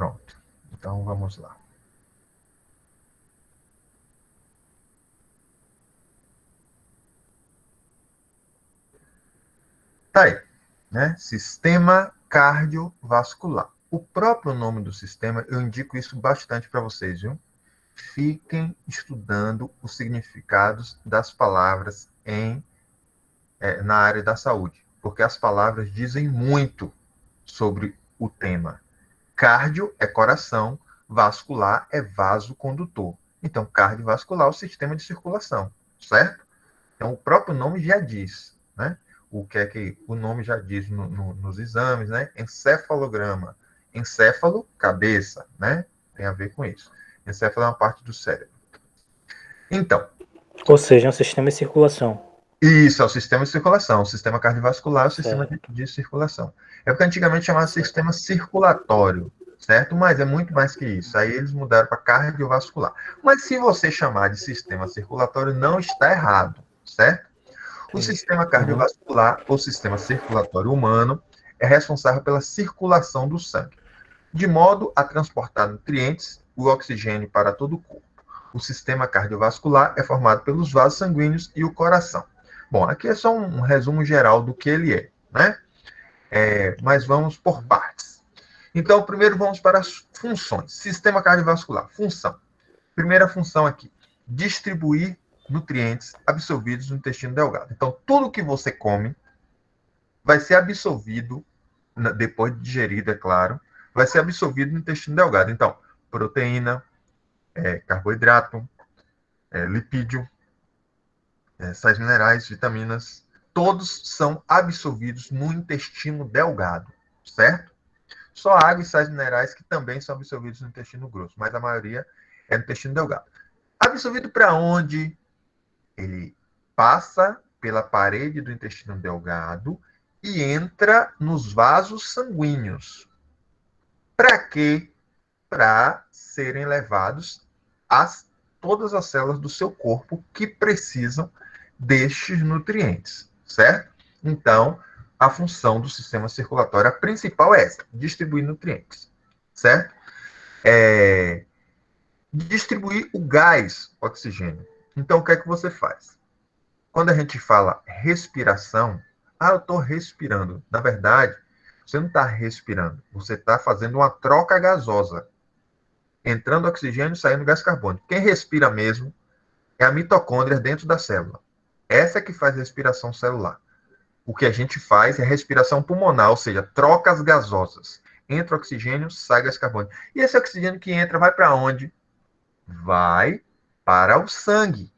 Pronto. Então, vamos lá. Tá aí, né? Sistema cardiovascular. O próprio nome do sistema, eu indico isso bastante para vocês, viu? Fiquem estudando os significados das palavras na área da saúde, porque as palavras dizem muito sobre o tema. Cardio é coração, vascular é vaso condutor. Então, cardiovascular é o sistema de circulação, certo? Então, o próprio nome já diz, né? O que é que o nome já diz nos exames, né? Encefalograma. Encéfalo, cabeça, né? Tem a ver com isso. Encéfalo é uma parte do cérebro. Então, Ou seja, um sistema de circulação. isso é o sistema de circulação. O sistema cardiovascular é o sistema Certo. de circulação. É porque antigamente chamava Certo. sistema circulatório, certo? Mas é muito mais que isso. Aí eles mudaram para cardiovascular. Mas se você chamar de sistema circulatório, não está errado, certo? O Entendi. sistema cardiovascular, ou sistema circulatório humano, é responsável pela circulação do sangue, de modo a transportar nutrientes, o oxigênio para todo o corpo. O sistema cardiovascular é formado pelos vasos sanguíneos e o coração. Bom, aqui é só um resumo geral do que ele é, né? Mas vamos por partes. Então, primeiro vamos para as funções. Sistema cardiovascular, função. Primeira função aqui, distribuir nutrientes absorvidos no intestino delgado. Então, tudo que você come vai ser absorvido, depois de digerido, é claro, vai ser absorvido no intestino delgado. Então, proteína, carboidrato, lipídio, sais minerais, vitaminas, todos são absorvidos no intestino delgado, certo? Só água e sais minerais que também são absorvidos no intestino grosso, mas a maioria é no intestino delgado. Absorvido para onde? Ele passa pela parede do intestino delgado e entra nos vasos sanguíneos. Para quê? Para serem levados a todas as células do seu corpo que precisam destes nutrientes, certo? Então, a função do sistema circulatório, a principal é essa, distribuir nutrientes, certo? Distribuir o gás oxigênio. Então, o que é que você faz? Quando a gente fala respiração, eu estou respirando. Na verdade, você não está respirando, você está fazendo uma troca gasosa. Entrando oxigênio e saindo gás carbônico. Quem respira mesmo é a mitocôndria dentro da célula. Essa é que faz respiração celular. O que a gente faz é respiração pulmonar, ou seja, trocas gasosas. Entra oxigênio, sai gás carbônico. E esse oxigênio que entra vai para onde? Vai para o sangue.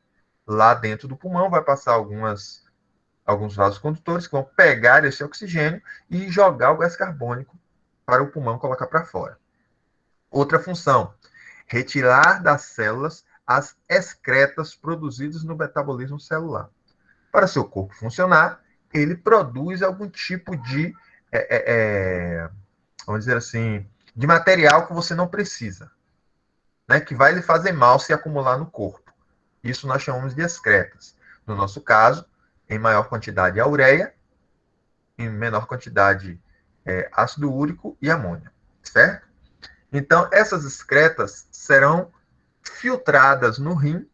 Lá dentro do pulmão vai passar alguns vasos condutores que vão pegar esse oxigênio e jogar o gás carbônico para o pulmão colocar para fora. Outra função, retirar das células as excretas produzidas no metabolismo celular. Para seu corpo funcionar, ele produz algum tipo de, vamos dizer assim, de material que você não precisa, né, que vai lhe fazer mal se acumular no corpo. Isso nós chamamos de excretas. No nosso caso, em maior quantidade a ureia, em menor quantidade ácido úrico e amônia, certo? Então, essas excretas serão filtradas no rim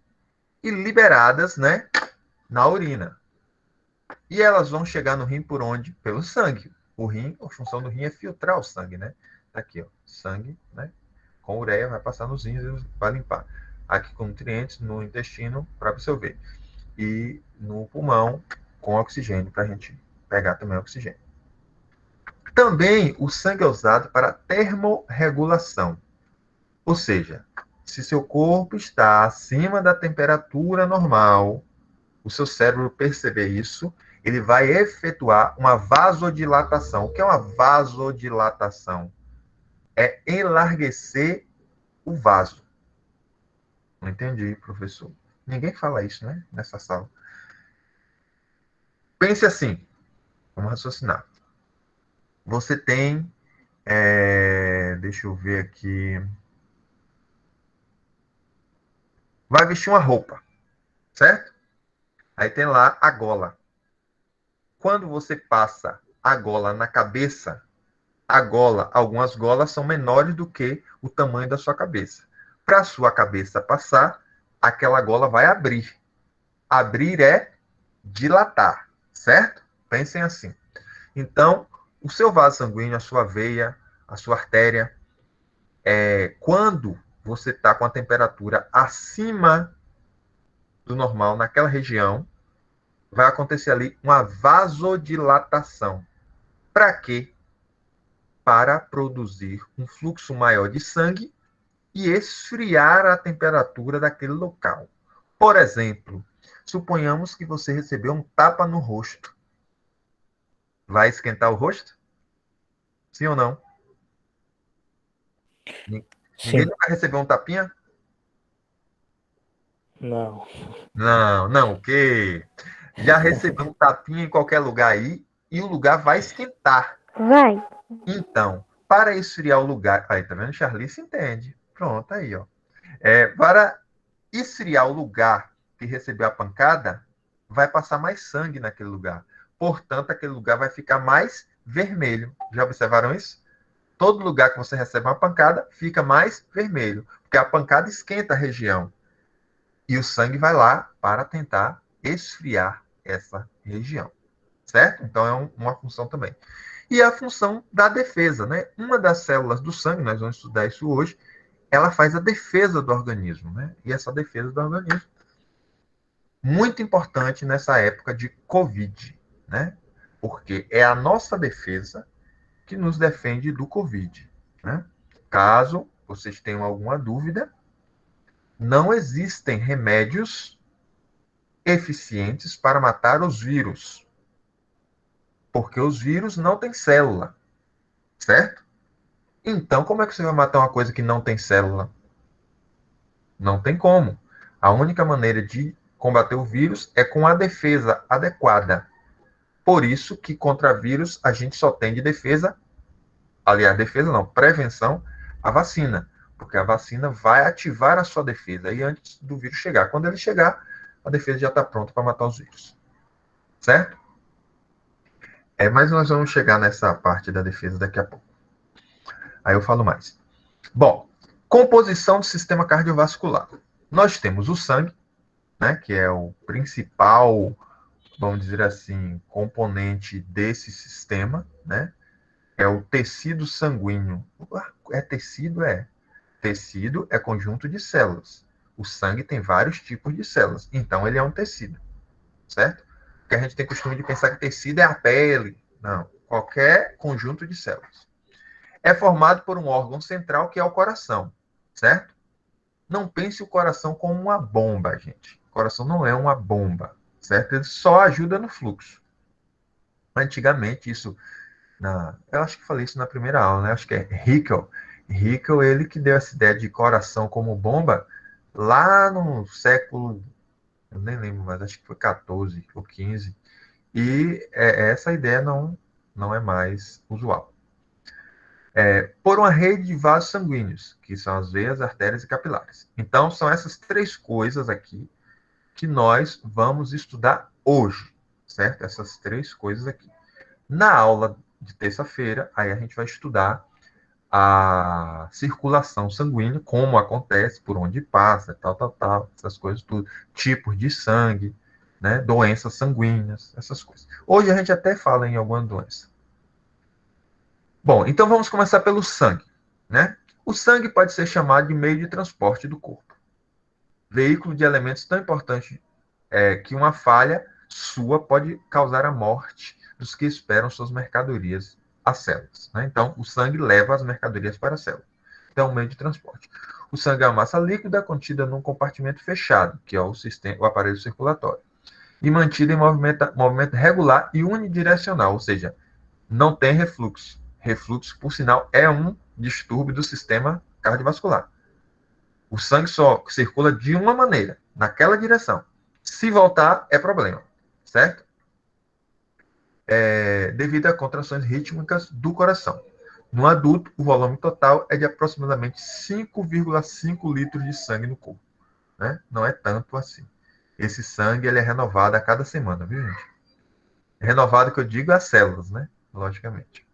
e liberadas, né, na urina. E elas vão chegar no rim por onde? Pelo sangue. O rim, a função do rim é filtrar o sangue, né? Aqui, ó, sangue, né? Com ureia vai passar nos rins e vai limpar. Aqui com nutrientes no intestino para absorver. E no pulmão com oxigênio para a gente pegar também oxigênio. Também o sangue é usado para termorregulação. Ou seja, se seu corpo está acima da temperatura normal, o seu cérebro perceber isso, ele vai efetuar uma vasodilatação. O que é uma vasodilatação? É enlarguecer o vaso. Não entendi, professor. Ninguém fala isso, né? Nessa sala. Pense assim. Vamos raciocinar. Você tem. Deixa eu ver aqui. Vai vestir uma roupa, certo? Aí tem lá a gola. Quando você passa a gola na cabeça, A gola, algumas golas são menores do que o tamanho da sua cabeça. Para a sua cabeça passar, aquela gola vai abrir. Abrir é dilatar, certo? Pensem assim. Então, o seu vaso sanguíneo, a sua veia, a sua artéria, quando você está com a temperatura acima do normal naquela região, vai acontecer ali uma vasodilatação. Para quê? Para produzir um fluxo maior de sangue e esfriar a temperatura daquele local. Por exemplo, suponhamos que você recebeu um tapa no rosto. Vai esquentar o rosto? Sim ou não? Ninguém Sim. nunca recebeu um tapinha? Não. Não, não, o quê? Já recebeu um tapinha em qualquer lugar aí e o lugar vai esquentar. Vai. Então, para esfriar o lugar. Aí, tá vendo? Charlie se entende. Pronto, aí, ó. Para esfriar o lugar que recebeu a pancada, vai passar mais sangue naquele lugar. Portanto, aquele lugar vai ficar mais vermelho. Já observaram isso? Todo lugar que você recebe uma pancada fica mais vermelho, porque a pancada esquenta a região. E o sangue vai lá para tentar esfriar essa região. Certo? Então é uma função também. E a função da defesa, né? Uma das células do sangue, nós vamos estudar isso hoje, ela faz a defesa do organismo, né? E essa defesa do organismo, muito importante nessa época de Covid, né? Porque é a nossa defesa que nos defende do Covid, né? Caso vocês tenham alguma dúvida, não existem remédios eficientes para matar os vírus, porque os vírus não têm célula, certo? Então, como é que você vai matar uma coisa que não tem célula? Não tem como. A única maneira de combater o vírus é com a defesa adequada. Por isso que contra vírus a gente só tem de defesa, aliás, defesa não, prevenção, a vacina. Porque a vacina vai ativar a sua defesa aí antes do vírus chegar. Quando ele chegar, a defesa já está pronta para matar os vírus. Certo? Mas nós vamos chegar nessa parte da defesa daqui a pouco. Aí eu falo mais. Bom, composição do sistema cardiovascular. Nós temos o sangue, né, que é o principal, vamos dizer assim, componente desse sistema, né? É o tecido sanguíneo. É tecido? É. Tecido é conjunto de células. O sangue tem vários tipos de células, então ele é um tecido, certo? Porque a gente tem costume de pensar que tecido é a pele. Não, qualquer conjunto de células. É formado por um órgão central que é o coração, certo? Não pense o coração como uma bomba, gente. O coração não é uma bomba, certo? Ele só ajuda no fluxo. Antigamente, eu acho que falei isso na primeira aula, né? Acho que é Hickel. Hickel, ele que deu essa ideia de coração como bomba lá no século, eu nem lembro mais, acho que foi 14 ou 15. E essa ideia não é mais usual. Por uma rede de vasos sanguíneos, que são as veias, artérias e capilares. Então, são essas três coisas aqui que nós vamos estudar hoje, certo? Essas três coisas aqui. Na aula de terça-feira, aí a gente vai estudar a circulação sanguínea, como acontece, por onde passa, tal, essas coisas tudo, tipos de sangue, né? Doenças sanguíneas, essas coisas. Hoje a gente até fala em alguma doença. Bom, então vamos começar pelo sangue, né? O sangue pode ser chamado de meio de transporte do corpo, veículo de elementos tão importante que uma falha sua pode causar a morte dos que esperam suas mercadorias às células, né? Então, o sangue leva as mercadorias para a célula. Então, é um meio de transporte. O sangue é uma massa líquida contida num compartimento fechado, que é o aparelho circulatório, e mantida em movimento regular e unidirecional, ou seja, não tem refluxo. Refluxo, por sinal, é um distúrbio do sistema cardiovascular. O sangue só circula de uma maneira, naquela direção. Se voltar, é problema, certo? Devido a contrações rítmicas do coração. No adulto, o volume total é de aproximadamente 5,5 litros de sangue no corpo, né? Não é tanto assim. Esse sangue ele é renovado a cada semana, viu, gente? Renovado que eu digo é as células, né? Logicamente.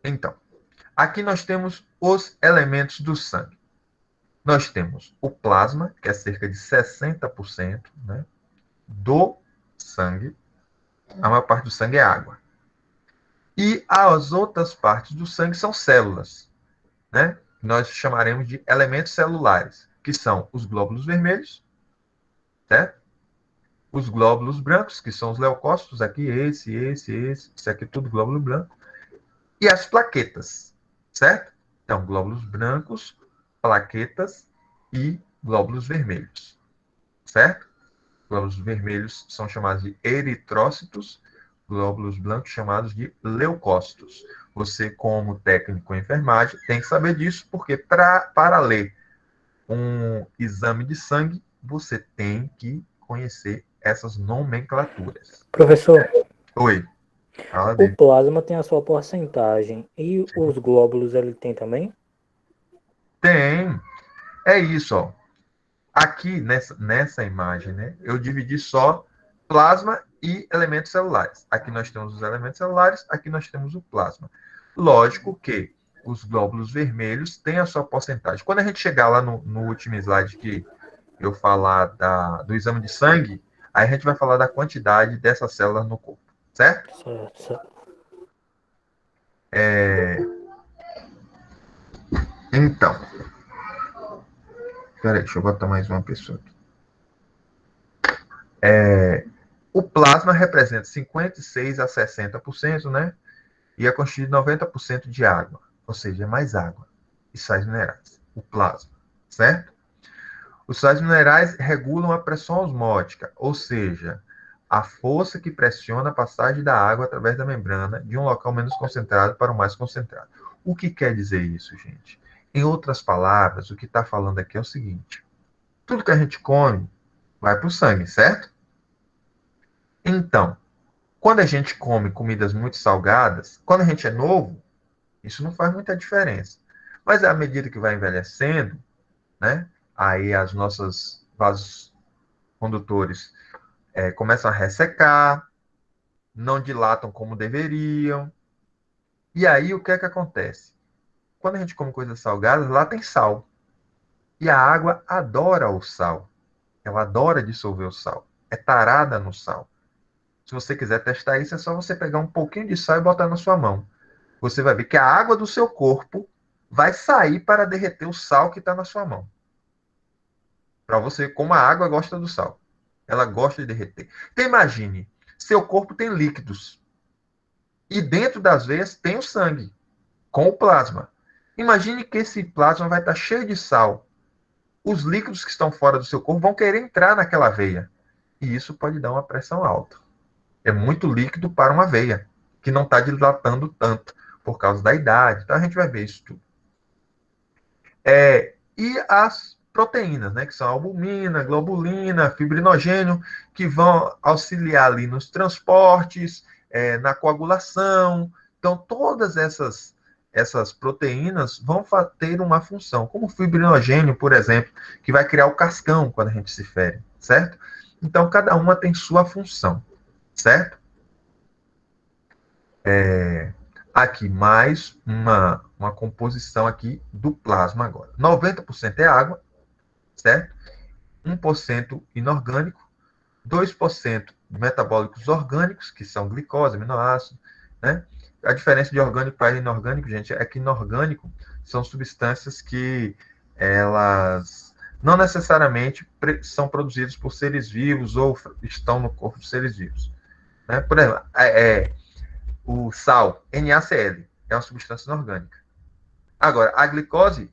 Então, aqui nós temos os elementos do sangue. Nós temos o plasma, que é cerca de 60%, né, do sangue. A maior parte do sangue é água. E as outras partes do sangue são células, né? Nós chamaremos de elementos celulares, que são os glóbulos vermelhos, certo? Os glóbulos brancos, que são os leucócitos, aqui, esse aqui tudo glóbulo branco, e as plaquetas, certo? Então, glóbulos brancos, plaquetas e glóbulos vermelhos, certo? Glóbulos vermelhos são chamados de eritrócitos, glóbulos brancos chamados de leucócitos. Você, como técnico em enfermagem, tem que saber disso, porque para ler um exame de sangue, você tem que conhecer essas nomenclaturas. Professor, Oi, fala o dele. plasma tem a sua porcentagem e os glóbulos ele tem também? Tem. É isso, ó. Aqui nessa imagem, né, eu dividi só plasma e elementos celulares. Aqui nós temos os elementos celulares, aqui nós temos o plasma. Lógico que os glóbulos vermelhos têm a sua porcentagem. Quando a gente chegar lá no último slide que eu falar do exame de sangue, aí a gente vai falar da quantidade dessas células no corpo, certo? Certo, certo. Então, peraí, deixa eu botar mais uma pessoa aqui. O plasma representa 56 a 60%, né? E é constituído de 90% de água, ou seja, é mais água e sais minerais, o plasma, certo? Os sais minerais regulam a pressão osmótica, ou seja, a força que pressiona a passagem da água através da membrana de um local menos concentrado para o mais concentrado. O que quer dizer isso, gente? Em outras palavras, o que está falando aqui é o seguinte: tudo que a gente come vai para o sangue, certo? Então, quando a gente come comidas muito salgadas, quando a gente é novo, isso não faz muita diferença. Mas à medida que vai envelhecendo, né, aí as nossas vasos condutores começam a ressecar, não dilatam como deveriam. E aí o que é que acontece? Quando a gente come coisas salgadas, lá tem sal. E a água adora o sal. Ela adora dissolver o sal. É tarada no sal. Se você quiser testar isso, é só você pegar um pouquinho de sal e botar na sua mão. Você vai ver que a água do seu corpo vai sair para derreter o sal que está na sua mão. Para você, como a água gosta do sal. Ela gosta de derreter. Então imagine, seu corpo tem líquidos. E dentro das veias tem o sangue, com o plasma. Imagine que esse plasma vai estar cheio de sal. Os líquidos que estão fora do seu corpo vão querer entrar naquela veia. E isso pode dar uma pressão alta. É muito líquido para uma veia, que não está dilatando tanto, por causa da idade. Então a gente vai ver isso tudo. E as proteínas, né, que são albumina, globulina, fibrinogênio, que vão auxiliar ali nos transportes, na coagulação. Então, todas essas proteínas vão ter uma função, como o fibrinogênio, por exemplo, que vai criar o cascão quando a gente se fere, certo? Então, cada uma tem sua função, certo? Aqui, mais uma composição aqui do plasma agora. 90% é água, certo? 1% inorgânico, 2% metabólicos orgânicos, que são glicose, aminoácidos, né? A diferença de orgânico para inorgânico, gente, é que inorgânico são substâncias que elas não necessariamente são produzidas por seres vivos ou estão no corpo de seres vivos. Né? Por exemplo, o sal, NaCl, é uma substância inorgânica. Agora, a glicose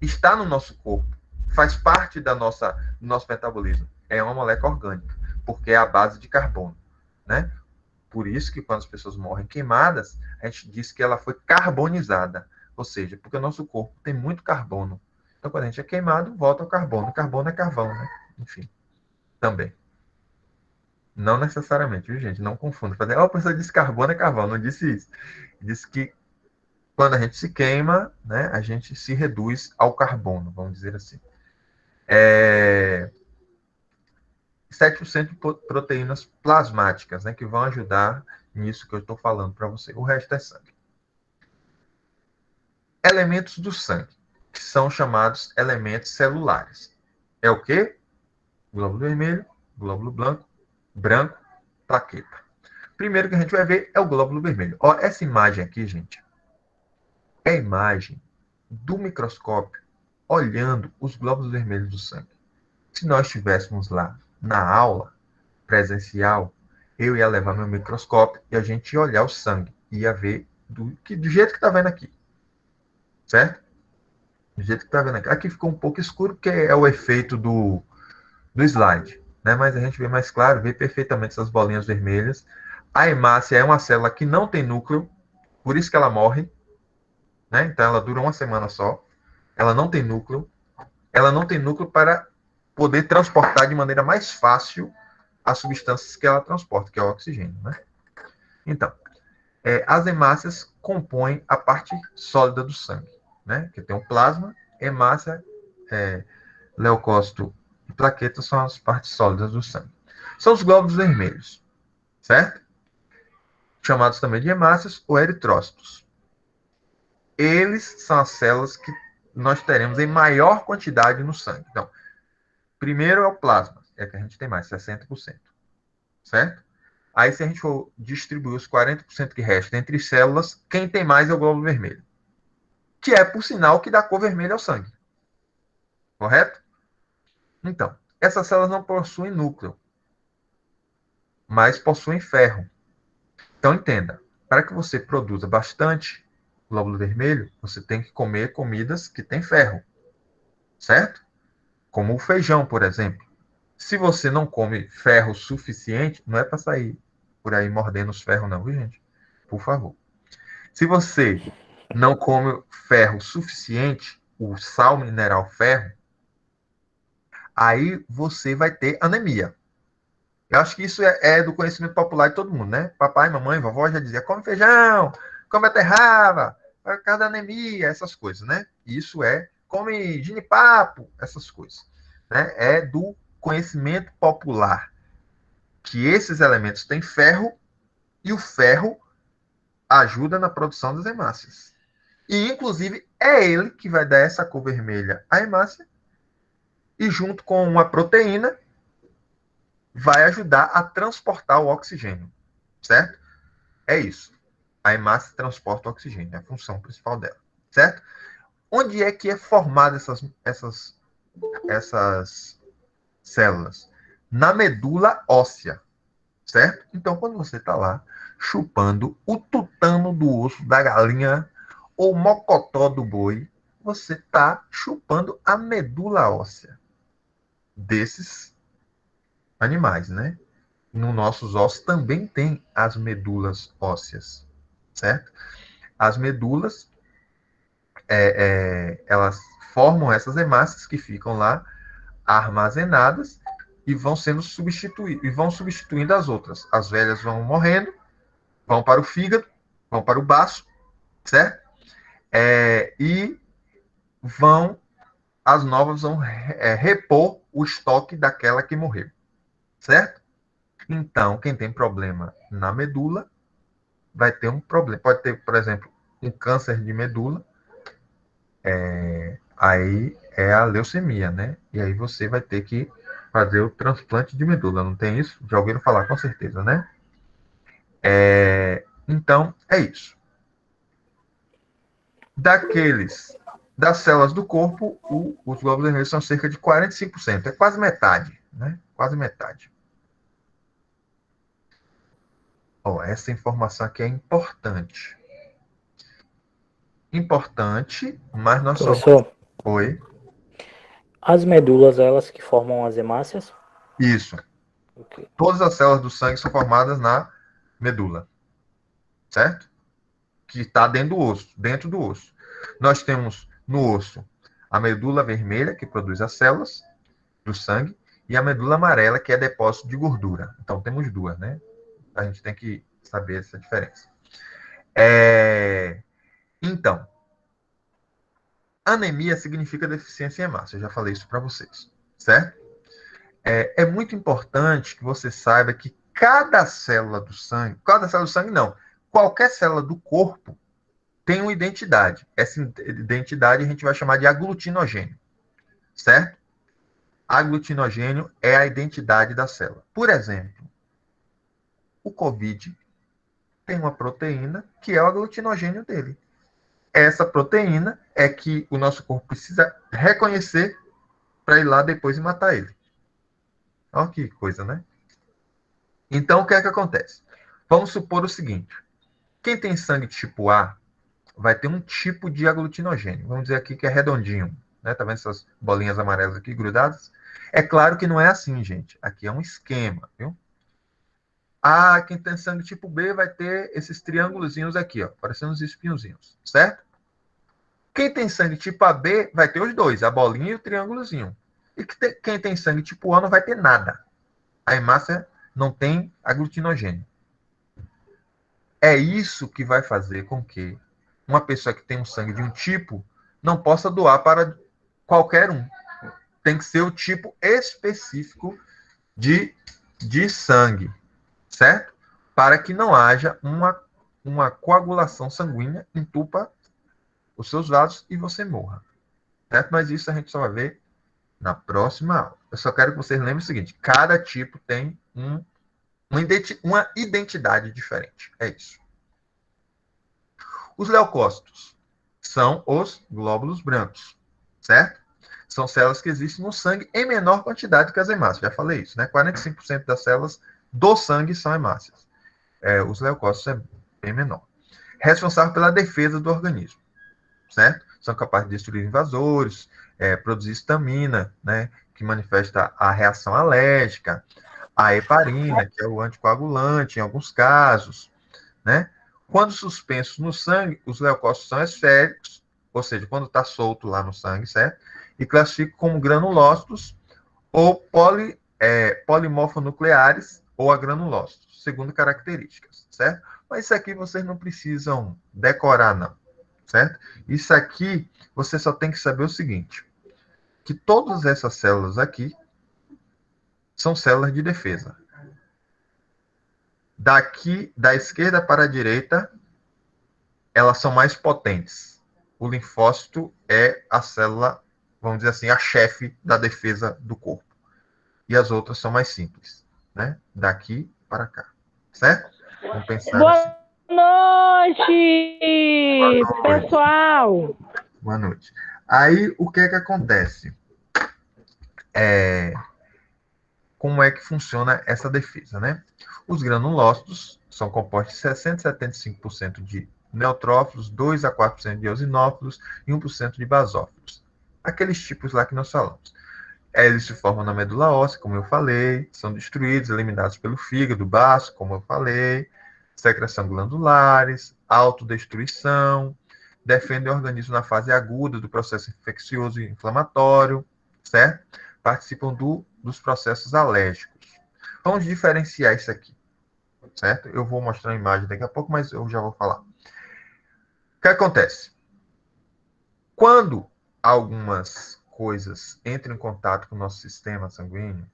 está no nosso corpo, faz parte do nosso metabolismo. É uma molécula orgânica, porque é a base de carbono, né? Por isso que quando as pessoas morrem queimadas, a gente diz que ela foi carbonizada, ou seja, porque o nosso corpo tem muito carbono. Então, quando a gente é queimado, volta ao carbono. Carbono é carvão, né? Enfim, também. Não necessariamente, viu, gente? Não confunda. Fazer, a pessoa disse carbono é carvão. Não disse isso. Disse que quando a gente se queima, né, a gente se reduz ao carbono, vamos dizer assim. 7% de proteínas plasmáticas, né, que vão ajudar nisso que eu estou falando para você. O resto é sangue. elementos do sangue, que são chamados elementos celulares. É o quê? Glóbulo vermelho, glóbulo branco, plaqueta. Primeiro que a gente vai ver é o glóbulo vermelho. Ó, essa imagem aqui, gente, é a imagem do microscópio olhando os glóbulos vermelhos do sangue. Se nós estivéssemos lá na aula presencial, eu ia levar meu microscópio e a gente ia olhar o sangue. Ia ver do jeito que está vendo aqui. Certo? Do jeito que está vendo aqui. Aqui ficou um pouco escuro, porque é o efeito do slide. Né? Mas a gente vê mais claro, vê perfeitamente essas bolinhas vermelhas. A hemácia é uma célula que não tem núcleo, por isso que ela morre. Né? Então ela dura uma semana só. Ela não tem núcleo. Ela não tem núcleo para poder transportar de maneira mais fácil as substâncias que ela transporta, que é o oxigênio. Né? Então, as hemácias compõem a parte sólida do sangue. Né? Que tem o plasma, hemácia, leucócito e plaqueta são as partes sólidas do sangue. São os glóbulos vermelhos, certo? Chamados também de hemácias ou eritrócitos. Eles são as células que nós teremos em maior quantidade no sangue. Então, primeiro é o plasma, é que a gente tem mais, 60%, certo? Aí, se a gente for distribuir os 40% que restam entre células, quem tem mais é o glóbulo vermelho, que é, por sinal, que dá cor vermelha ao sangue. Correto? Então, essas células não possuem núcleo, mas possuem ferro. Então, entenda, para que você produza bastante glóbulo vermelho, você tem que comer comidas que têm ferro, certo? Como o feijão, por exemplo. Se você não come ferro suficiente, não é para sair por aí mordendo os ferros, não, viu, gente? Por favor. Se você não come ferro suficiente, o sal mineral ferro, aí você vai ter anemia. Eu acho que isso é do conhecimento popular de todo mundo, né? Papai, mamãe, vovó já dizia, come feijão, come beterraba, por causa da anemia, essas coisas, né? Isso come ginipapo, essas coisas. Né? É do conhecimento popular que esses elementos têm ferro e o ferro ajuda na produção das hemácias. E, inclusive, é ele que vai dar essa cor vermelha à hemácia e, junto com uma proteína, vai ajudar a transportar o oxigênio, certo? É isso. A hemácia transporta o oxigênio, é a função principal dela, certo? Onde é que é formada essas células? Na medula óssea, certo? Então, quando você está lá chupando o tutano do osso da galinha ou mocotó do boi, você está chupando a medula óssea desses animais, né? Nos nossos ossos também tem as medulas ósseas, certo? As medulas, elas formam essas hemácias que ficam lá armazenadas e vão sendo substituídas, e vão substituindo as outras. As velhas vão morrendo, vão para o fígado, vão para o baço, certo? E as novas vão repor o estoque daquela que morreu, certo? Então, quem tem problema na medula vai ter um problema. Pode ter, por exemplo, um câncer de medula, aí é a leucemia, né? E aí você vai ter que fazer o transplante de medula, não tem isso? Já ouviram falar, com certeza, né? Então, é isso. Das células do corpo, os glóbulos vermelhos são cerca de 45%, é quase metade, né? Quase metade. Essa informação aqui é importante. Importante, mas nós só... Professor, Oi? as medulas, elas que formam as hemácias? Isso. Okay. Todas as células do sangue são formadas na medula, certo? Que está dentro do osso. Nós temos no osso a medula vermelha, que produz as células do sangue, e a medula amarela, que é depósito de gordura. Então, temos duas, né? A gente tem que saber essa diferença. Então, anemia significa deficiência em hemácia. Eu já falei isso para vocês, certo? É muito importante que você saiba que cada célula do sangue não, qualquer célula do corpo tem uma identidade. Essa identidade a gente vai chamar de aglutinogênio, certo? Aglutinogênio é a identidade da célula. Por exemplo, o COVID tem uma proteína que é o aglutinogênio dele. Essa proteína é que o nosso corpo precisa reconhecer para ir lá depois e matar ele. Olha que coisa, né? Então, o que é que acontece? Vamos supor o seguinte: quem tem sangue tipo A vai ter um tipo de aglutinogênio. Vamos dizer aqui que é redondinho. Né? Tá vendo essas bolinhas amarelas aqui grudadas? É claro que não é assim, gente. Aqui é um esquema, viu? Ah, quem tem sangue tipo B vai ter esses triângulozinhos aqui, ó, parecendo uns espinhozinhos, certo? Quem tem sangue tipo AB vai ter os dois, a bolinha e o triângulozinho. E quem tem sangue tipo A não vai ter nada. A hemácia não tem aglutinogênio. É isso que vai fazer com que uma pessoa que tem um sangue de um tipo não possa doar para qualquer um. Tem que ser o tipo específico de sangue, certo? Para que não haja uma coagulação sanguínea, entupa os seus vasos e você morra. Certo? Mas isso a gente só vai ver na próxima aula. Eu só quero que vocês lembrem o seguinte: cada tipo tem uma identidade diferente. É isso. Os leucócitos são os glóbulos brancos, certo? São células que existem no sangue em menor quantidade que as hemácias. Já falei isso, né? 45% das células do sangue são hemácias. Os leucócitos é bem menor. Responsável pela defesa do organismo, certo? São capazes de destruir invasores, produzir histamina, né? Que manifesta a reação alérgica, a heparina, que é o anticoagulante em alguns casos, né? Quando suspensos no sangue, os leucócitos são esféricos, ou seja, quando está solto lá no sangue, certo? E classificam como granulócitos ou polimorfonucleares ou agranulócitos, segundo características, certo? Mas isso aqui vocês não precisam decorar, não, certo? Isso aqui você só tem que saber o seguinte, que todas essas células aqui são células de defesa. Daqui, da esquerda para a direita, elas são mais potentes. O linfócito é a célula, vamos dizer assim, a chefe da defesa do corpo. E as outras são mais simples, né? Daqui para cá, certo? Vamos pensar assim. Boa noite, Boa noite. pessoal. Boa noite. Aí, o que é que acontece? Como é que funciona essa defesa, né? Os granulócitos são compostos de 60 a 75% de neutrófilos, 2 a 4% de eosinófilos e 1% de basófilos. Aqueles tipos lá que nós falamos. Eles se formam na medula óssea, como eu falei, são destruídos, eliminados pelo fígado, baço, como eu falei, secreção glandulares, autodestruição, defendem o organismo na fase aguda do processo infeccioso e inflamatório, certo? Participam dos processos alérgicos. Vamos diferenciar isso aqui, certo? Eu vou mostrar a imagem daqui a pouco, mas eu já vou falar. O que acontece? Quando algumas coisas entram em contato com o nosso sistema sanguíneo,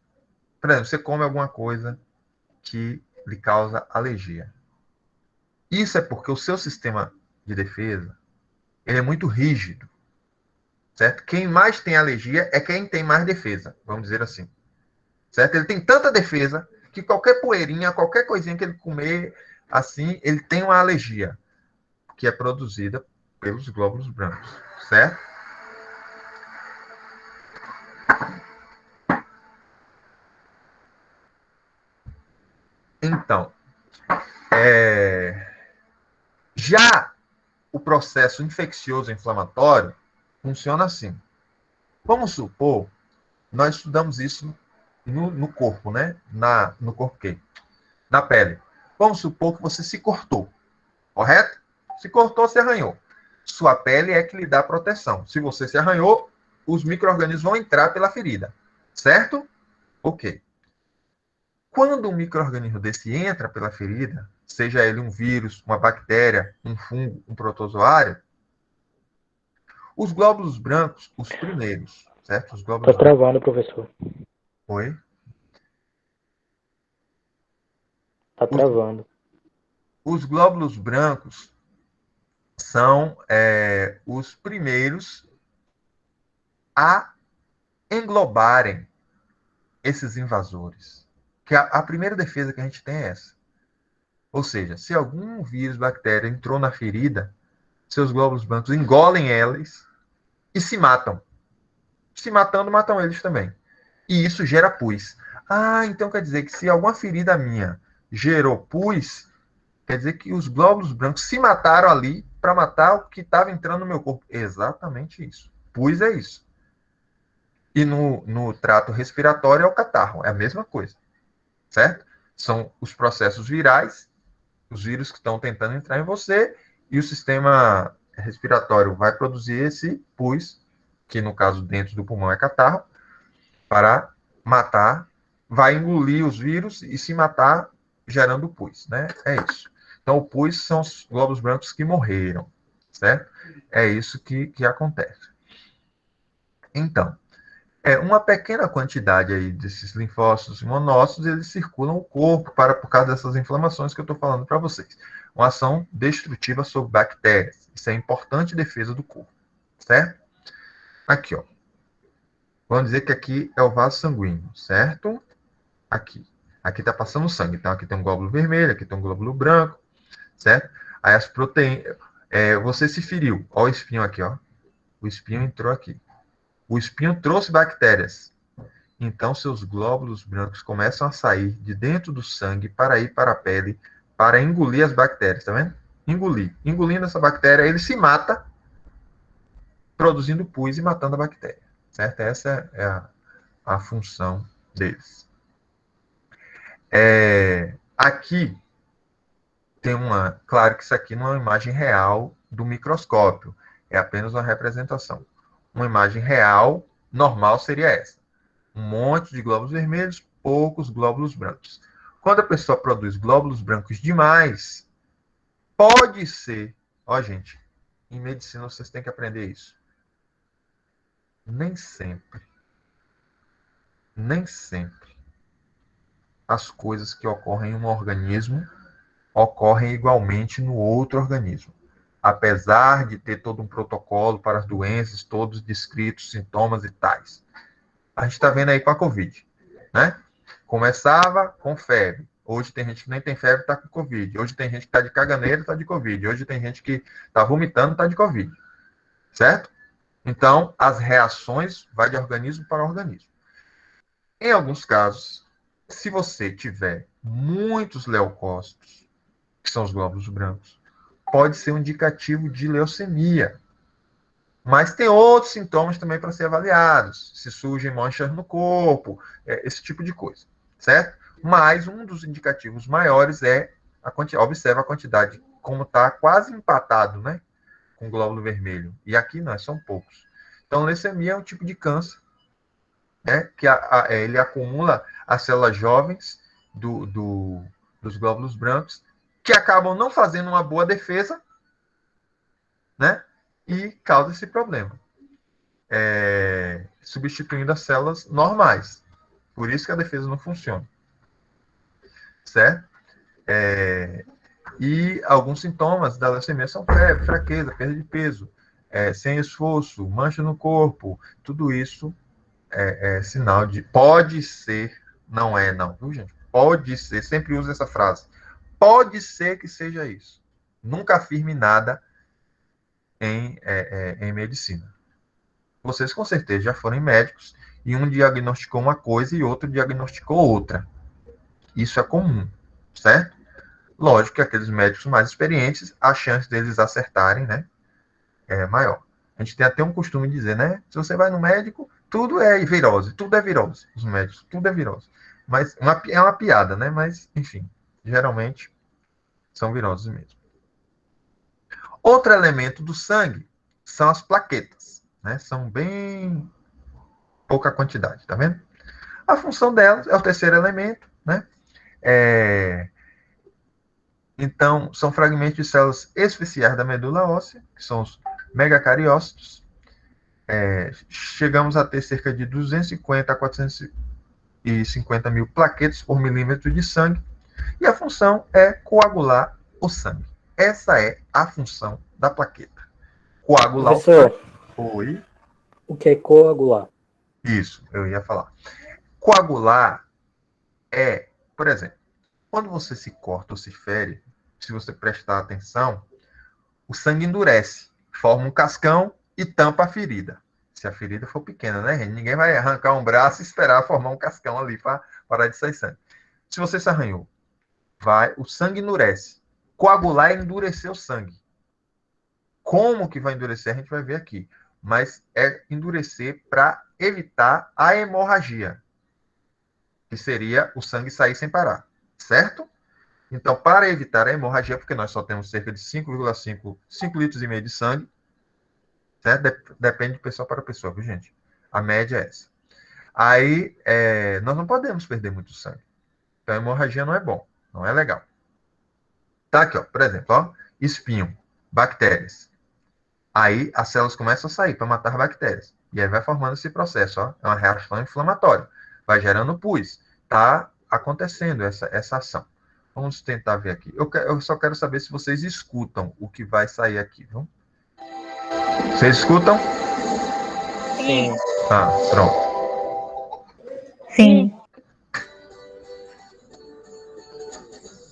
por exemplo, você come alguma coisa que lhe causa alergia. Isso é porque o seu sistema de defesa ele é muito rígido, certo? Quem mais tem alergia é quem tem mais defesa, vamos dizer assim, certo? Ele tem tanta defesa que qualquer poeirinha, qualquer coisinha que ele comer, assim, ele tem uma alergia que é produzida pelos glóbulos brancos, certo? Então, já o processo infeccioso inflamatório funciona assim. Vamos supor, nós estudamos isso no corpo, né? No corpo quê? Na pele. Vamos supor que você se cortou, correto? Se cortou, se arranhou. Sua pele é que lhe dá proteção. Se você se arranhou, os micro-organismos vão entrar pela ferida, certo? Ok. Quando um micro-organismo desse entra pela ferida, seja ele um vírus, uma bactéria, um fungo, um protozoário, os glóbulos brancos, os primeiros, certo? Os Tá glóbulos brancos. travando, professor. Oi? Tá Os, travando. os glóbulos brancos são os primeiros a englobarem esses invasores. Que a primeira defesa que a gente tem é essa. Ou seja, se algum vírus, bactéria entrou na ferida, seus glóbulos brancos engolem eles e se matam. Se matando, matam eles também. E isso gera pus. Ah, então quer dizer que se alguma ferida minha gerou pus, quer dizer que os glóbulos brancos se mataram ali para matar o que estava entrando no meu corpo. Exatamente isso. Pus é isso. E no trato respiratório é o catarro. É a mesma coisa. Certo? São os processos virais, os vírus que estão tentando entrar em você, e o sistema respiratório vai produzir esse pus, que no caso dentro do pulmão é catarro, para matar, vai engolir os vírus e se matar gerando pus, né? É isso. Então, o pus são os glóbulos brancos que morreram, certo? É isso que acontece. Então, uma pequena quantidade aí desses linfócitos e monócitos, eles circulam o corpo por causa dessas inflamações que eu estou falando para vocês. Uma ação destrutiva sobre bactérias. Isso é importante defesa do corpo, certo? Aqui, ó. Vamos dizer que aqui é o vaso sanguíneo, certo? Aqui. Aqui está passando sangue. Então, aqui tem um glóbulo vermelho, aqui tem um glóbulo branco, certo? Aí as proteínas... você se feriu. Olha o espinho aqui, ó. O espinho entrou aqui. O espinho trouxe bactérias. Então, seus glóbulos brancos começam a sair de dentro do sangue para ir para a pele, para engolir as bactérias, tá vendo? Engolir. Engolindo essa bactéria, ele se mata, produzindo pus e matando a bactéria, certo? Essa é a função deles. Aqui tem claro que isso aqui não é uma imagem real do microscópio, é apenas uma representação. Uma imagem real, normal, seria essa. Um monte de glóbulos vermelhos, poucos glóbulos brancos. Quando a pessoa produz glóbulos brancos demais, pode ser... Ó, gente, em medicina vocês têm que aprender isso. Nem sempre as coisas que ocorrem em um organismo ocorrem igualmente no outro organismo. Apesar de ter todo um protocolo para as doenças, todos descritos, sintomas e tais. A gente está vendo aí com a Covid, né? Começava com febre. Hoje tem gente que nem tem febre e está com Covid. Hoje tem gente que está de caganeira e está de Covid. Hoje tem gente que está vomitando e está de Covid. Certo? Então, as reações vão de organismo para organismo. Em alguns casos, se você tiver muitos leucócitos, que são os glóbulos brancos, pode ser um indicativo de leucemia. Mas tem outros sintomas também para ser avaliados. Se surgem manchas no corpo, esse tipo de coisa, certo? Mas um dos indicativos maiores é observa a quantidade, como está quase empatado, né? Com glóbulo vermelho. E aqui não, são poucos. Então, leucemia é um tipo de câncer, né? Que ele acumula as células jovens dos glóbulos brancos, que acabam não fazendo uma boa defesa, né? E causa esse problema, substituindo as células normais. Por isso que a defesa não funciona. Certo? E alguns sintomas da leucemia são febre, fraqueza, perda de peso, sem esforço, mancha no corpo. Tudo isso é sinal de... Pode ser, não é não, viu, gente? Pode ser, sempre uso essa frase. Pode ser que seja isso. Nunca afirme nada em medicina. Vocês com certeza já foram médicos e um diagnosticou uma coisa e outro diagnosticou outra. Isso é comum, certo? Lógico que aqueles médicos mais experientes, a chance deles acertarem, né, é maior. A gente tem até um costume de dizer, né? Se você vai no médico, tudo é virose, tudo é virose. Os médicos, tudo é virose. Mas é uma piada, né? Mas, enfim, geralmente são viroses mesmo. Outro elemento do sangue são as plaquetas, né? São bem pouca quantidade, tá vendo? A função delas é o terceiro elemento, né? Então, são fragmentos de células especiais da medula óssea, que são os megacariócitos. Chegamos a ter cerca de 250 a 450 mil plaquetas por milímetro de sangue, e a função é coagular o sangue. essa é a função da plaqueta. Coagular o Professor, sangue. Oi. o que é coagular? Isso, eu ia falar. Coagular é, por exemplo, quando você se corta ou se fere, se você prestar atenção, o sangue endurece, forma um cascão e tampa a ferida. Se a ferida for pequena, né, gente? Ninguém vai arrancar um braço e esperar formar um cascão ali para parar de sair sangue. Se você se arranhou, o sangue endurece. Coagular é endurecer o sangue. Como que vai endurecer? A gente vai ver aqui. Mas é endurecer para evitar a hemorragia, que seria o sangue sair sem parar, certo? Então, para evitar a hemorragia, porque nós só temos cerca de 5,5 litros e meio de sangue, certo? Depende de pessoa para pessoa, viu, gente? A média é essa. Aí, nós não podemos perder muito sangue. Então, a hemorragia não é bom, não é legal. Tá aqui, ó, por exemplo, ó, espinho, bactérias. Aí, as células começam a sair para matar bactérias. E aí vai formando esse processo, ó, é uma reação inflamatória. Vai gerando pus. Tá acontecendo essa ação. Vamos tentar ver aqui. Eu só quero saber se vocês escutam o que vai sair aqui, viu? Vocês escutam? Sim. Ah, pronto. Sim.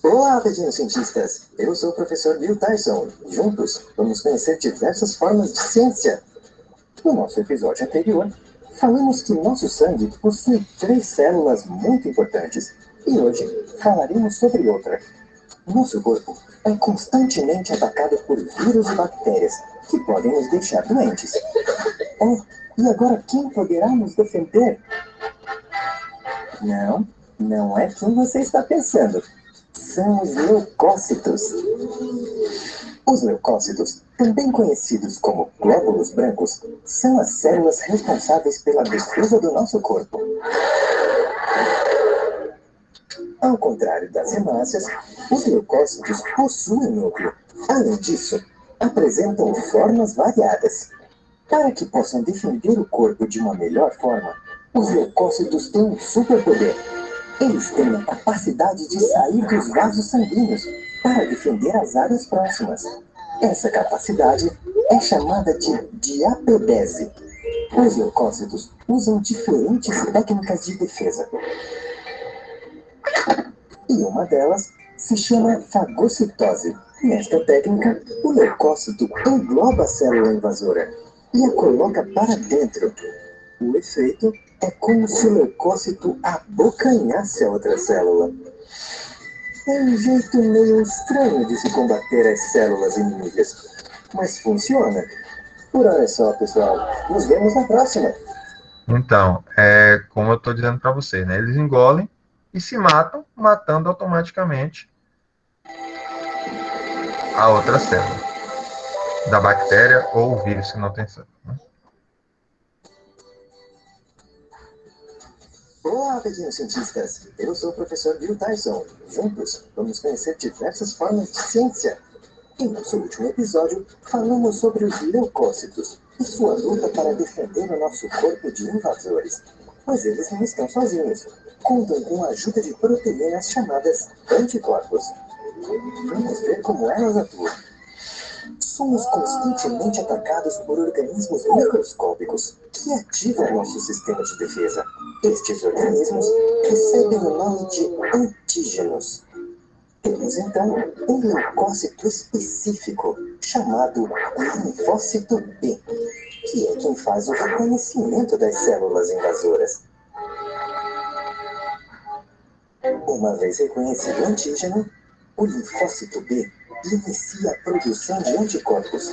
Olá, pequenos cientistas! Eu sou o professor Bill Tyson. Juntos, vamos conhecer diversas formas de ciência. No nosso episódio anterior, falamos que nosso sangue possui 3 células muito importantes. E hoje falaremos sobre outra. Nosso corpo é constantemente atacado por vírus e bactérias que podem nos deixar doentes. Oh, e agora quem poderá nos defender? Não é quem você está pensando. São os leucócitos. Os leucócitos, também conhecidos como glóbulos brancos, são as células responsáveis pela defesa do nosso corpo. Ao contrário das hemácias, os leucócitos possuem núcleo. Além disso, apresentam formas variadas. Para que possam defender o corpo de uma melhor forma, os leucócitos têm um superpoder. Eles têm a capacidade de sair dos vasos sanguíneos para defender as áreas próximas. Essa capacidade é chamada de diapedese. Os leucócitos usam diferentes técnicas de defesa. E uma delas se chama fagocitose. Nesta técnica, o leucócito engloba a célula invasora e a coloca para dentro. O efeito é como se o leucócito abocanhasse a outra célula. É um jeito meio estranho de se combater as células inimigas, mas funciona. Por hora é só, pessoal. Nos vemos na próxima. Então, como eu estou dizendo para vocês, né? Eles engolem e se matam, matando automaticamente a outra célula da bactéria ou o vírus que não tem célula, né? Olá, pequenos cientistas! Eu sou o professor Bill Tyson. Juntos, vamos conhecer diversas formas de ciência. Em nosso último episódio, falamos sobre os leucócitos e sua luta para defender o nosso corpo de invasores. Mas eles não estão sozinhos. Contam com a ajuda de proteínas chamadas anticorpos. Vamos ver como elas atuam. Somos constantemente atacados por organismos microscópicos que ativam nosso sistema de defesa. Estes organismos recebem o nome de antígenos. Temos então um leucócito específico, chamado linfócito B, que é quem faz o reconhecimento das células invasoras. Uma vez reconhecido o antígeno, o linfócito B inicia a produção de anticorpos,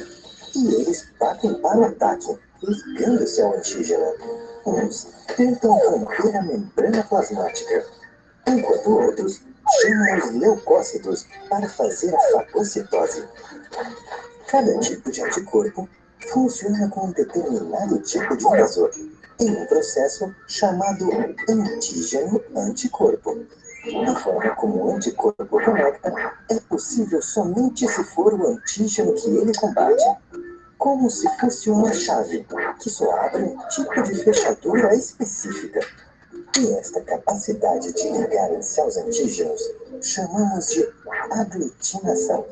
e eles batem para o ataque, ligando-se ao antígeno. Uns tentam romper a membrana plasmática, enquanto outros chamam os leucócitos para fazer a fagocitose. Cada tipo de anticorpo funciona com um determinado tipo de invasor, em um processo chamado antígeno-anticorpo. A forma como o anticorpo conecta é possível somente se for o antígeno que ele combate. Como se fosse uma chave, que só abre um tipo de fechadura específica. E esta capacidade de ligarem-se aos antígenos chamamos de aglutinação.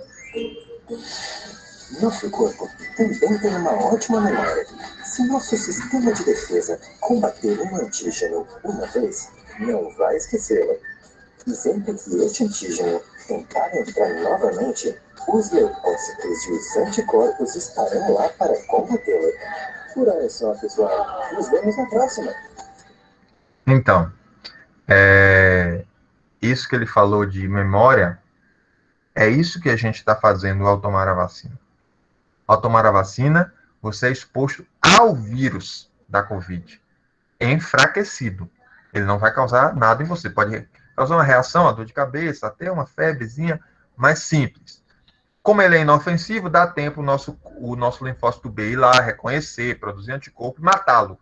Nosso corpo também tem uma ótima memória. Se nosso sistema de defesa combater um antígeno uma vez, não vai esquecê-lo. E sempre que este antígeno tentar entrar novamente, os leucócitos e os anticorpos estarão lá para combatê-lo. Por hora é só, pessoal. Nos vemos na próxima. Então, isso que ele falou de memória, é isso que a gente está fazendo ao tomar a vacina. Ao tomar a vacina, você é exposto ao vírus da Covid, enfraquecido. Ele não vai causar nada em você. Pode causar uma reação, uma dor de cabeça, até uma febrezinha mais simples. Como ele é inofensivo, dá tempo o nosso linfócito B ir lá, reconhecer, produzir anticorpo e matá-lo.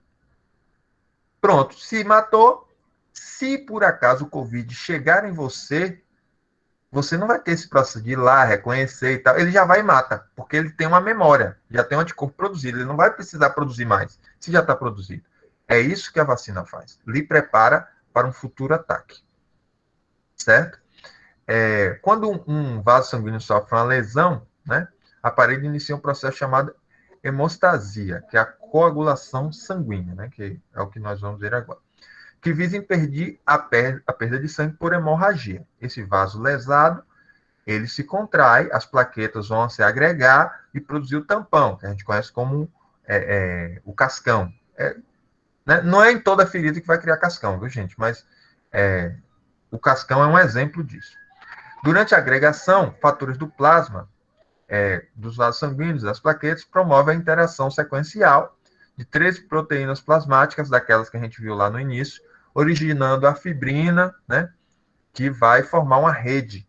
Pronto, se matou, se por acaso o Covid chegar em você, você não vai ter esse processo de ir lá, reconhecer e tal. Ele já vai e mata, porque ele tem uma memória, já tem um anticorpo produzido. Ele não vai precisar produzir mais, se já está produzido. É isso que a vacina faz. Lhe prepara para um futuro ataque. Certo? Quando um vaso sanguíneo sofre uma lesão, né, a parede inicia um processo chamado hemostasia, que é a coagulação sanguínea, né, que é o que nós vamos ver agora, que visa impedir a perda de sangue por hemorragia. Esse vaso lesado, ele se contrai, as plaquetas vão se agregar e produzir o tampão, que a gente conhece como o cascão. Né? Não é em toda ferida que vai criar cascão, viu, gente? Mas o cascão é um exemplo disso. Durante a agregação, fatores do plasma, dos vasos sanguíneos, das plaquetas, promovem a interação sequencial de 13 proteínas plasmáticas, daquelas que a gente viu lá no início, originando a fibrina, né, que vai formar uma rede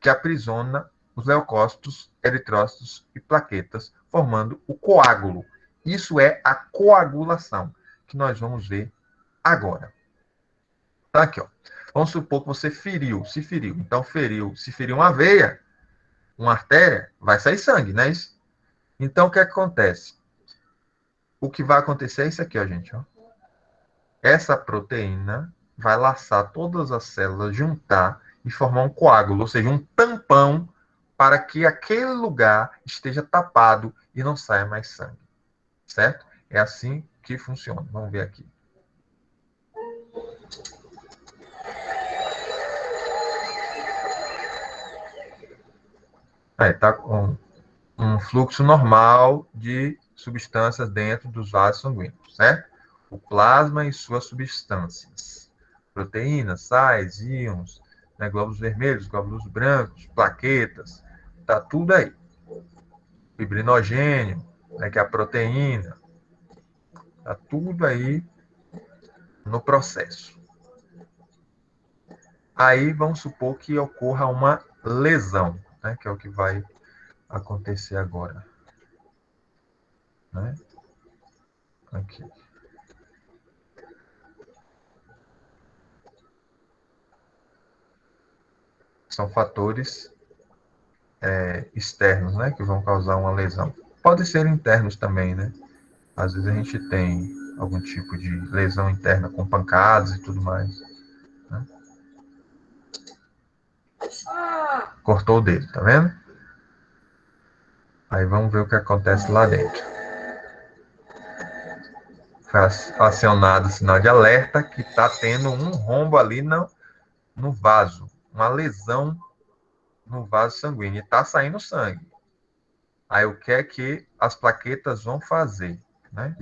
que aprisiona os leucócitos, eritrócitos e plaquetas, formando o coágulo. Isso é a coagulação, que nós vamos ver agora. Tá aqui, ó. Vamos supor que você se feriu. Então, se feriu uma veia, uma artéria, vai sair sangue, não é isso? Então, o que acontece? O que vai acontecer é isso aqui, ó, gente. Ó. Essa proteína vai laçar todas as células, juntar e formar um coágulo, ou seja, um tampão, para que aquele lugar esteja tapado e não saia mais sangue. Certo? É assim que funciona. Vamos ver aqui. Aí, tá com um fluxo normal de substâncias dentro dos vasos sanguíneos, certo? O plasma e suas substâncias. Proteínas, sais, íons, né, glóbulos vermelhos, glóbulos brancos, plaquetas, tá tudo aí. Fibrinogênio, né, que é a proteína, tá tudo aí no processo. Aí vamos supor que ocorra uma lesão, né, que é o que vai acontecer agora. Né? Aqui. São fatores externos, né, que vão causar uma lesão. Podem ser internos também, né? Às vezes a gente tem algum tipo de lesão interna com pancadas e tudo mais. Né? Cortou o dedo, tá vendo? Aí vamos ver o que acontece lá dentro. Foi acionado o sinal de alerta que está tendo um rombo ali no vaso, uma lesão no vaso sanguíneo, e está saindo sangue. Aí o que é que as plaquetas vão fazer? Né?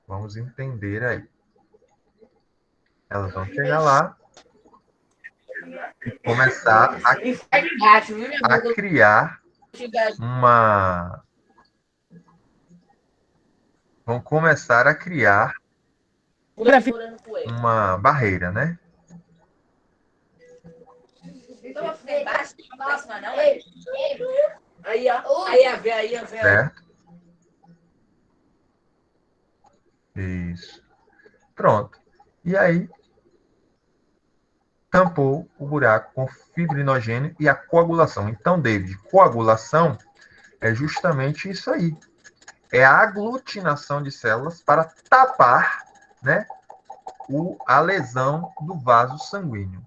Vamos entender aí. Elas vão chegar lá e começar a criar uma... Vão começar a criar uma barreira, né? Certo? Isso. Pronto. E aí, tampou o buraco com fibrinogênio e a coagulação. Então, David, coagulação é justamente isso aí. É a aglutinação de células para tapar, né, a lesão do vaso sanguíneo.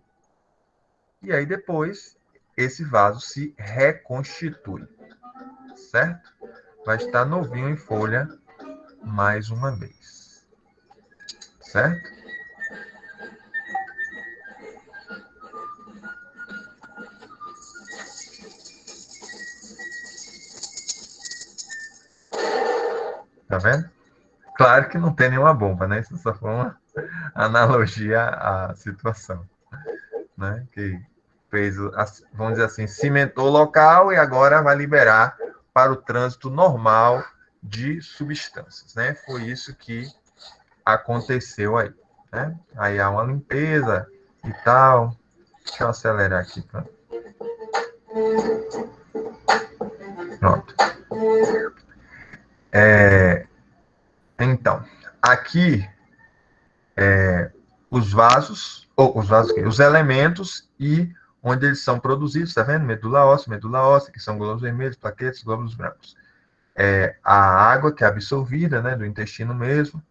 E aí depois, esse vaso se reconstitui. certo? Vai estar novinho em folha mais uma vez, certo? Tá vendo? Claro que não tem nenhuma bomba, né? Isso só foi uma analogia à situação, né? Que fez, vamos dizer assim, cimentou o local e agora vai liberar para o trânsito normal de substâncias, né? Foi isso que aconteceu aí, né? Aí há uma limpeza e tal. Deixa eu acelerar aqui, pronto. Então, aqui os vasos, os elementos e onde eles são produzidos, tá vendo? Medula óssea, que são glóbulos vermelhos, plaquetas, glóbulos brancos. A água que é absorvida, né, do intestino mesmo,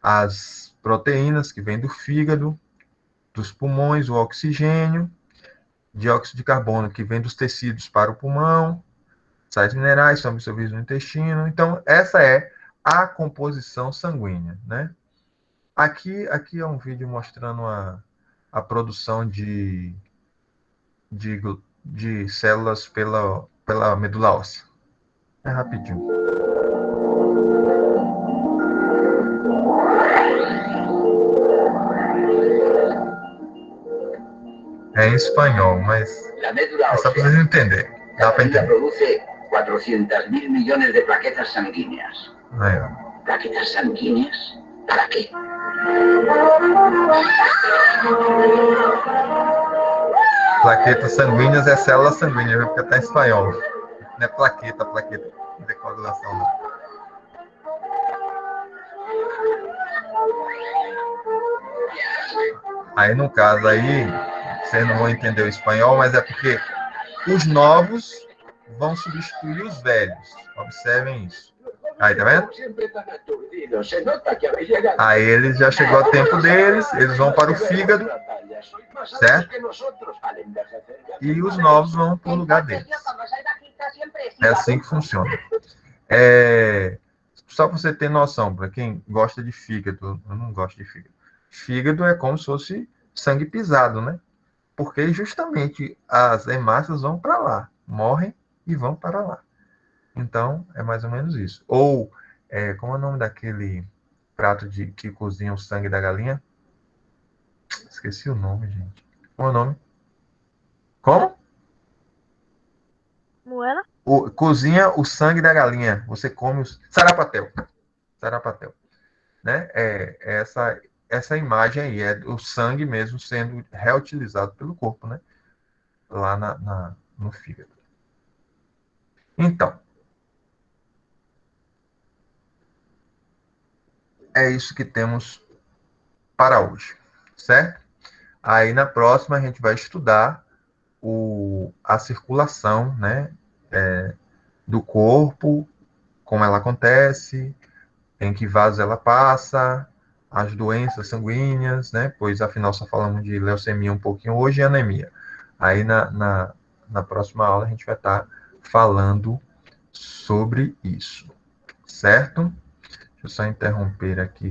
as proteínas que vêm do fígado, dos pulmões, o oxigênio, dióxido de carbono que vem dos tecidos para o pulmão, sais minerais são absorvidos no intestino. Então, essa é a composição sanguínea, né? Aqui é um vídeo mostrando a produção de células pela medula óssea. É rapidinho. É em espanhol, mas é só para vocês entenderem. Dá para entender. Produce 400.000 millones de plaquetas sanguíneas. Aí, ó. ¿Plaquetas sanguíneas? ¿Para qué? Plaquetas sanguíneas é célula sanguínea, porque está em espanhol. Não é plaqueta de coagulação, não. Aí, no caso aí, vocês não vão entender o espanhol, mas é porque os novos vão substituir os velhos. Observem isso. Aí, tá vendo? Aí eles já chegou o tempo deles, eles vão para o fígado, certo? E os novos vão para o lugar deles. É assim que funciona. Só para você ter noção, para quem gosta de fígado, eu não gosto de fígado. Fígado é como se fosse sangue pisado, né? Porque justamente as hemácias vão para lá, morrem e vão para lá. Então, é mais ou menos isso. Ou, como é o nome daquele prato que cozinha o sangue da galinha? Esqueci o nome, gente. Qual é o nome? Como? Moela? Cozinha o sangue da galinha. Você come os... Sarapatel. Sarapatel. Né? Essa imagem aí é o sangue mesmo sendo reutilizado pelo corpo, né? Lá no fígado. Então, é isso que temos para hoje, certo? Aí na próxima a gente vai estudar a circulação, né, do corpo, como ela acontece, em que vasos ela passa, as doenças sanguíneas, né, pois afinal só falamos de leucemia um pouquinho hoje e anemia. Aí na próxima aula a gente vai estar falando sobre isso, certo? Deixa eu só interromper aqui